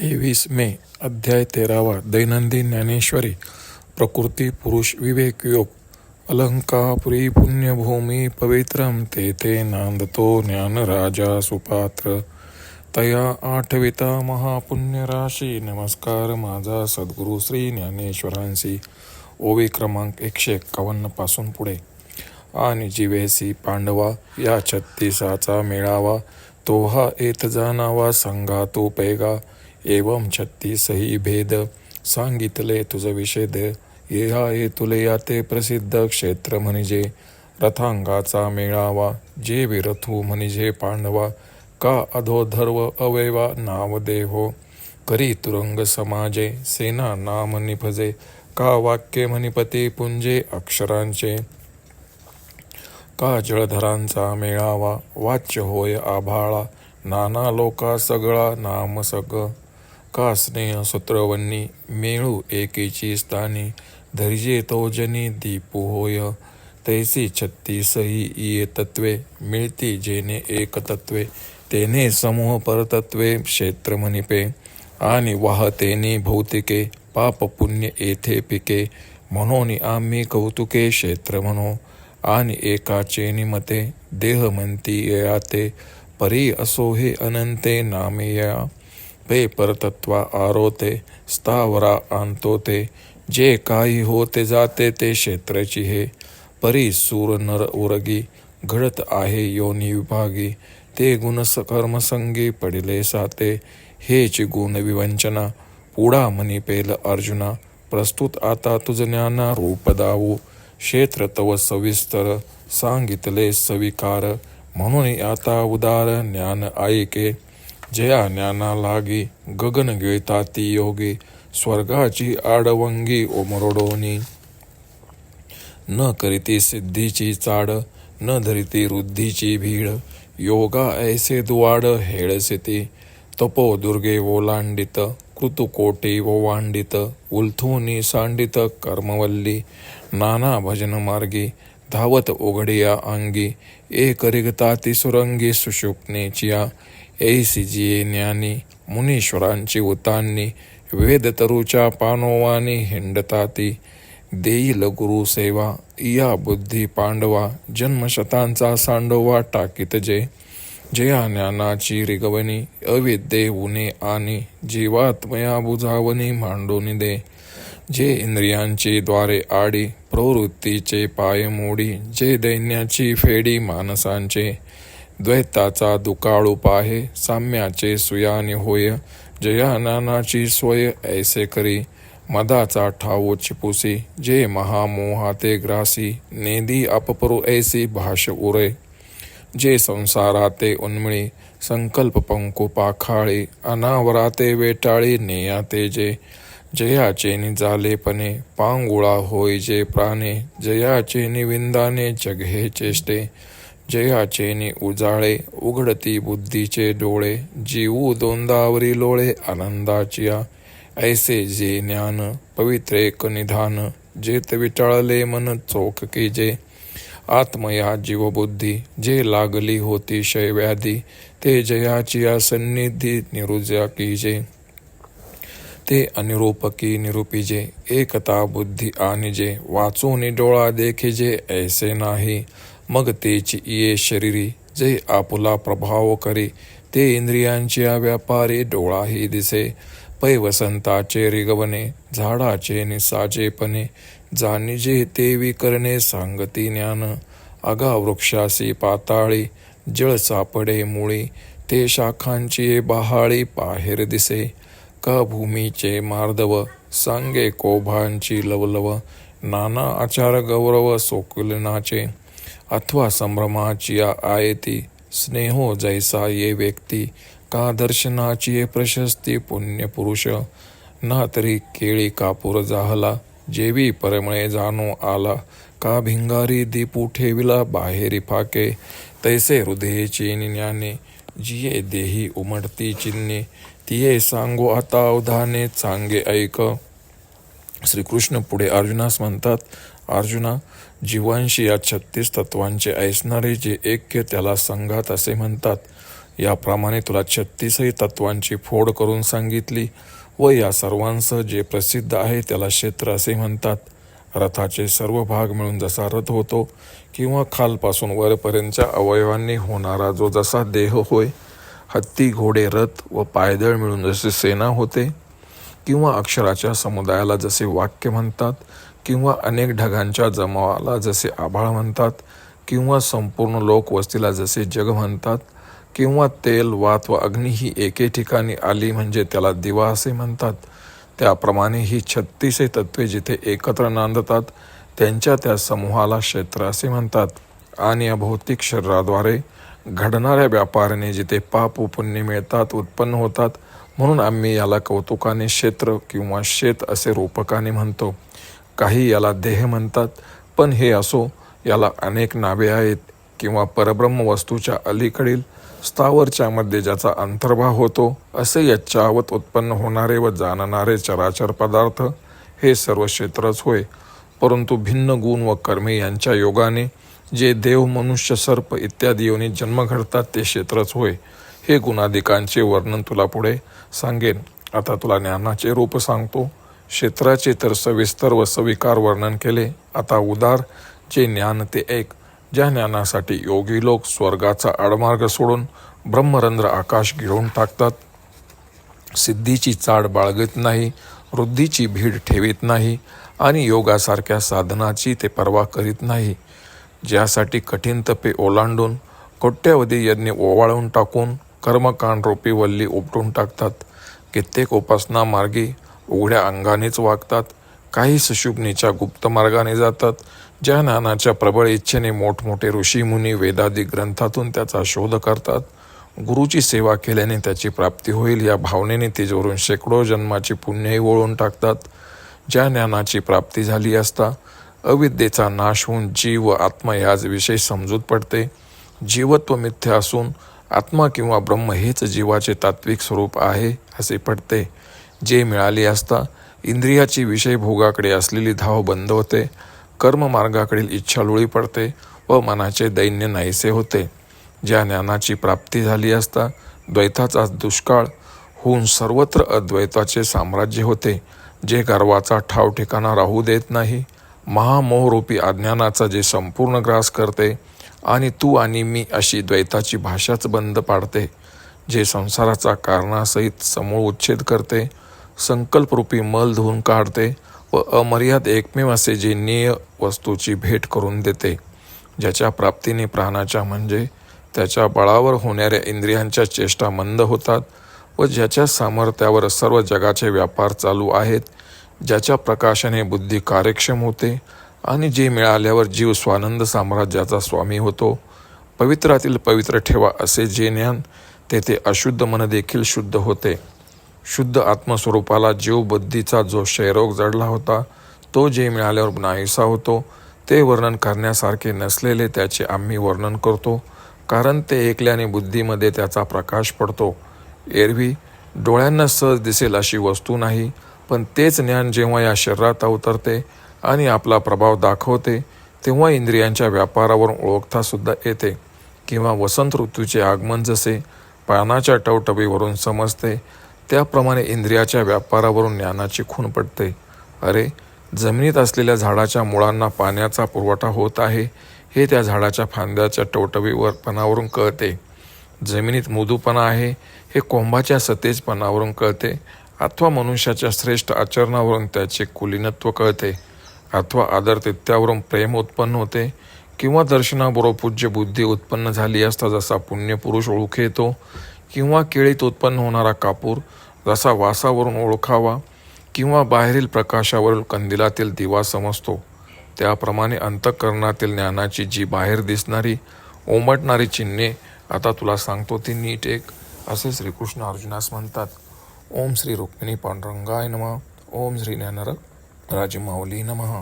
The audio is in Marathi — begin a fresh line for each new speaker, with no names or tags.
23 मे अध्याय 13 दैनंदिन ज्ञानेश्वरी प्रकृती पुरुष विवेक योग अलंकापुरी पुण्यभूमी पवित्रम तेथे नांदतो ज्ञानराजा सुपात्र तया आठविता महापुण्यराशी नमस्कार माझा सद्गुरू श्री ज्ञानेश्वरांसी. ओवी क्रमांक 151 पासून पुढे. आणि जीवेसी पांडवा या 36चा मेळावा तो हा येत जाणावा सांगा तो पैगा एवं 36 भेद सांगितले तुझ विषेद येहा ये तुले याते प्रसिद्ध क्षेत्र म्हणजे रथांगाचा मेळावा जे विरथू म्हणजे पांडवा का अधोधर्व अवयवा नाव देहो करी तुरंग समाजे सेना नाम निभजे का वाक्य म्हणिपती पुंजे अक्षरांचे का जळधरांचा मेळावा वाच्य होय आभाळा नाना लोका सगळा नाम सग का स्नेह सूत्रवन्नी मेळू एकेची स्थानी धैर्ये तो जनी दीपू होय तैसी 36 ये तत्वे मिळती जेने एक तत्वे तेने समूह परतत्वे क्षेत्र म्हणिपे आणि वाहतेने भौतिके पाप पुण्य येथे पिके म्हणून आम्ही कौतुके क्षेत्र म्हणू आणि एकाचे निमते देह म्हणती याते परी असो हे अनंते नामे या पे परतत्वा आरोते स्थावरा आणतो ते जे काही होते जाते ते क्षेत्राची हे परी सूर नर उरगी घडत आहे योनी विभागी ते गुण कर्मसंगी पडिले साते हेच गुण विवंचना पुढा म्हणी पेल अर्जुना प्रस्तुत आता तुझ ज्ञाना रूप दावू क्षेत्र तव सविस्तर सांगितले सविकार म्हणून आता उदार ज्ञान ऐके जया ज्ञाना लागी गगन गिळता ती योगी स्वर्गाची आडवंगी ओमरोडोनी न करीती सिद्धीची चाड न धरिती रुद्धीची भीड योगा ऐसे दुवाड हेळसिती तपो दुर्गे ओलांडित कृतुकोटी ओवांडित उलथूनी सांडित कर्मवल्ली नाना भजन मार्गी धावत उघडिया अंगी एक रिगताती सुरंगी सुषुप्नेचिया ऐसी जिये ज्ञानी मुनीश्वरांची उतांनी वेद तरुच्या पानोवानी हिंडताती देईल गुरु सेवा या बुद्धी पांडवा जन्मशतांचा सांडोवा टाकीत जे जया ज्ञानाची रिगवणी अविद्ये उणे आणि जीवात्मया बुझावणी मांडून दे जे इंद्रियांची द्वारे आडी प्रवृत्तीचे पाय मोडी जे दैन्याची फेडी मानसांचे द्वैताचा दुकाळू पाहे साम्याचे सुयाने होय जया ज्ञानाची सोय ऐसे करी मदाचा ठावो चिपुसी जे महामोहाते ग्रासी नेदी अपपरू ऐसी भाष उरे जे संसाराते उन्मळी संकल्प पंकु पाखाळी अनावराते वेटाळी नेयाते जे जयाचे निजालेपणे पांगुळा होय जे प्राणे जयाचे निविंदाने जग हे चेष्टे जयाचे नि उजाळे उघडती बुद्धीचे डोळे जीवू दोंदावरी लोळे आनंदाचिया ऐसे जे ज्ञान पवित्रेक निधान जेत विटाळले मन चोख की जे आत्मया जीवबुद्धी जे लागली होती क्षयव्याधी ते जयाचिया सन्निधी निरुजा कीजे ते अनिरूपकी निरूपिजे एकता बुद्धी आणिजे वाचून डोळा देखिजे ऐसे नाही मग तेची ये शरीरी जे आपुला प्रभाव करी ते इंद्रियांच्या व्यापारी डोळाही दिसे पै वसंताचे रिगवणे झाडाचे निसाजेपणे जाणिजे ते विकरणे सांगती ज्ञान अगा वृक्षासी पाताळी जळ सापडे मुळी ते शाखांची बहाळी बाहेर दिसे का भूमीचे मार्दव सांगे कोभांची लवलव नाना आचार गौरव सोकुलनाचे अथवा संभ्रमाची आयती स्नेहो जैसा ये व्यक्ती का दर्शनाची प्रशस्ती पुण्य पुरुष ना तरी केळी कापूर जाहला जेवी परमळे जाणो आला का भिंगारी दीपू ठेविला बाहेरी फाके तैसे हृदयेची ज्ञाने जिये देही उमटती चिन्हे तिये सांगो आता अवधाने चांगे ऐक. श्रीकृष्ण पुढे अर्जुनास म्हणतात, अर्जुना जीवांशी या 36 तत्वांचे ऐसणारे जे ऐक्य त्याला संघात असे म्हणतात. याप्रमाणे तुला 36 तत्वांची फोड करून सांगितली व या सर्वांसह जे प्रसिद्ध आहे त्याला क्षेत्र असे म्हणतात. रथाचे सर्व भाग मिळून जसा रथ होतो किंवा खालपासून वरपर्यंतच्या अवयवांनी होणारा जो जसा देह होय, हत्ती, घोडे, रथ व पायदळ मिळून जसे सेना होते, किंवा अक्षराच्या समुदायाला जसे वाक्य म्हणतात, किंवा अनेक ढगांच्या जमावाला जसे आभाळ म्हणतात, किंवा संपूर्ण लोकवस्तीला जसे जग म्हणतात, किंवा तेल, वात व अग्नी ही एके ठिकाणी आली म्हणजे त्याला दिवा असे म्हणतात, त्याप्रमाणे ही 36 तत्वे जिथे एकत्र नांदतात त्यांच्या त्या समूहाला क्षेत्र असे म्हणतात. आणि या भौतिक शरीराद्वारे घडणाऱ्या व्यापाराने जिथे पाप व पुण्य मिळतात, उत्पन्न होतात, म्हणून आम्ही याला कौतुकाने क्षेत्र किंवा शेत असे रूपकाने म्हणतो. काही याला देह म्हणतात, पण हे असो, याला अनेक नावे आहेत. किंवा परब्रह्म वस्तूच्या अलीकडील स्थावरच्या मध्ये ज्याचा अंतर्भाव होतो, असे याच्यावत उत्पन्न होणारे व जाणणारे चराचर पदार्थ हे सर्व क्षेत्रच होय. परंतु भिन्न गुण व कर्मे यांच्या योगाने जे देव, मनुष्य, सर्प इत्यादी योनीत जन्म घडतात ते क्षेत्रच होय. हे गुणाधिकांचे वर्णन तुला पुढे सांगेन. आता तुला ज्ञानाचे रूप सांगतो. क्षेत्राचे तर सविस्तर व सविकार वर्णन केले. आता उदार जे ज्ञान ते एक, ज्या ज्ञानासाठी योगी लोक स्वर्गाचा आडमार्ग सोडून ब्रह्मरंध्र आकाश गिळून टाकतात, सिद्धीची चाड बाळगत नाही, वृद्धीची भीड ठेवीत नाही आणि योगासारख्या साधनाची ते पर्वा करीत नाही, ज्यासाठी कठीण तपे ओलांडून कोट्यवधी यज्ञ ओवाळून टाकून कर्मकांड रूपी वल्ली उपटून टाकतात, कित्येक उपासना मार्गी उघड्या अंगानेच वागतात, काही सुषुम्नीच्या गुप्त मार्गाने जातात, ज्या ज्ञानाच्या प्रबळ इच्छेने मोठमोठे ऋषीमुनी वेदादी ग्रंथातून त्याचा शोध करतात, गुरुची सेवा केल्याने त्याची प्राप्ती होईल या भावनेने तिजवरून शेकडो जन्माची पुण्यही वळून टाकतात, ज्या ज्ञानाची प्राप्ती झाली असता अविद्येचा नाश होऊन जीव व आत्मा याच विषयी समजूत पडते, जीवत्व मिथ्या असून आत्मा किंवा ब्रह्म हेच जीवाचे तात्विक स्वरूप आहे असे पडते, जे मिळाले असता इंद्रियाची विषय भोगाकडे असलेली धाव बंद होते, कर्ममार्गाकडील इच्छा लुळी पडते व मनाचे दैन्य नाहीसे होते, ज्या ज्ञानाची प्राप्ती झाली असता द्वैताचा दुष्काळ होऊन सर्वत्र अद्वैताचे साम्राज्य होते, जे गर्वाचा ठाव ठिकाणा राहू देत नाही, महामोहरूपी अज्ञानाचा जे संपूर्ण ग्रास करते आणि तू आणि मी अशी द्वैताची भाषाच बंद पाडते, जे संसाराचा कारणासहित समूळ उच्छेद करते, संकल्परूपी मल धुवून काढते व अमर्याद एकमेव असे जे निय वस्तूची भेट करून देते, ज्याच्या प्राप्तीने प्राणाच्या म्हणजे त्याच्या बळावर होणाऱ्या इंद्रियांच्या चेष्टा मंद होतात व ज्याच्या सामर्थ्यावर सर्व जगाचे व्यापार चालू आहेत, ज्याच्या प्रकाशाने बुद्धी कार्यक्षम होते आणि जे मिळाल्यावर जीव स्वानंद साम्राज्याचा स्वामी होतो. पवित्रातील पवित्र ठेवा असे जे ज्ञान, तेथे अशुद्ध मन देखील शुद्ध होते. शुद्ध आत्मस्वरूपाला जीव बुद्धीचा जो क्षयरोग जडला होता तो जे मिळाल्यावर नाहीसा होतो, ते वर्णन करण्यासारखे नसलेले त्याचे आम्ही वर्णन करतो, कारण ते ऐकल्याने बुद्धीमध्ये त्याचा प्रकाश पडतो. एरवी डोळ्यांना सहज दिसेल अशी वस्तू नाही, पण तेच ज्ञान जेव्हा या शरीरात अवतरते आणि आपला प्रभाव दाखवते तेव्हा इंद्रियांच्या व्यापारावरून ओळखता सुद्धा येते. किंवा वसंत ऋतूचे आगमन जसे पानाच्या टवटवीवरून समजते, त्याप्रमाणे इंद्रियाच्या व्यापारावरून ज्ञानाची खूण पडते. अरे, जमिनीत असलेल्या झाडाच्या मुळांना पाण्याचा पुरवठा होत आहे हे त्या झाडाच्या फांद्याच्या टवटवीपणावरून कळते. जमिनीत मृदूपणा आहे हे कोंबाच्या सतेजपणावरून कळते, अथवा मनुष्याच्या श्रेष्ठ आचरणावरून त्याचे कुलीनत्व कळते, अथवा आदरतित्यावरून प्रेम उत्पन्न होते, किंवा दर्शनाबरोबर पूज्य बुद्धी उत्पन्न झाली असता जसा पुण्यपुरुष ओळख येतो, किंवा केळीत उत्पन्न होणारा कापूर जसा वासावरून ओळखावा, किंवा बाहेरील प्रकाशावरील कंदिलातील दिवा समजतो, त्याप्रमाणे अंतःकरणातील ज्ञानाची जी बाहेर दिसणारी उमटणारी चिन्हे आता तुला सांगतो ती नीट एक, असे श्रीकृष्ण अर्जुनास म्हणतात. ओम श्री रुक्मिणी पांडुरंगाय नमः. ओम श्री ज्ञानरत्न राजमाऊली नमः.